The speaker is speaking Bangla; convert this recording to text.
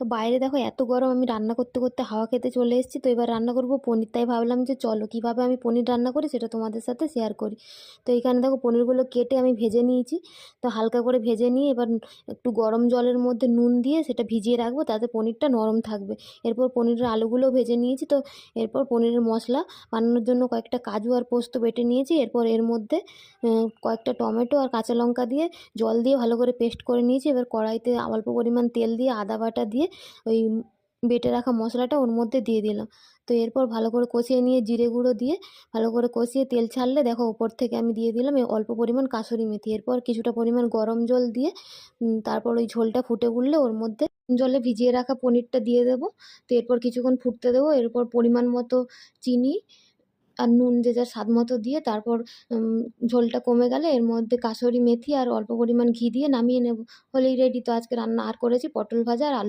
তো বাইরে দেখো এত গরম, আমি রান্না করতে করতে হাওয়া খেতে চলে এসেছি। তো এবার রান্না করব পনির, তাই ভাবলাম যে চলো কীভাবে আমি পনির রান্না করি সেটা তোমাদের সাথে শেয়ার করি। তো এইখানে দেখো পনিরগুলো কেটে আমি ভেজে নিয়েছি। তো হালকা করে ভেজে নিয়ে এবার একটু গরম জলের মধ্যে নুন দিয়ে সেটা ভিজিয়ে রাখবো, তাতে পনিরটা নরম থাকবে। এরপর পনিরের আলুগুলো ভেজে নিয়েছি। তো এরপর পনিরের মশলা বানানোর জন্য কয়েকটা কাজু আর পোস্ত বেটে নিয়েছি। এরপর এর মধ্যে কয়েকটা টমেটো আর কাঁচা লঙ্কা দিয়ে জল দিয়ে ভালো করে পেস্ট করে নিয়েছি। এবার কড়াইতে অল্প পরিমাণ তেল দিয়ে আদা বাটা দিয়ে ওই বেটে রাখা মশলাটা ওর মধ্যে দিয়ে দিলাম। তো এরপর ভালো করে কষিয়ে নিয়ে জিরে গুঁড়ো দিয়ে ভালো করে কষিয়ে তেল ছাড়লে দেখো ওপর থেকে আমি দিয়ে দিলাম এই অল্প পরিমাণ কাসুরি মেথি। এরপর কিছুটা পরিমাণ গরম জল দিয়ে তারপর ওই ঝোলটা ফুটে উঠলে ওর মধ্যে জলে ভিজিয়ে রাখা পনিরটা দিয়ে দেবো। তো এরপর কিছুক্ষণ ফুটতে দেবো। এরপর পরিমাণ মতো চিনি আর নুন যে যার স্বাদ মতো দিয়ে তারপর ঝোলটা কমে গেলে এর মধ্যে কাসুরি মেথি আর অল্প পরিমাণ ঘি দিয়ে নামিয়ে নেব। হলেই রেডি। তো আজকে রান্না আর করেছি পটল ভাজা আর আলু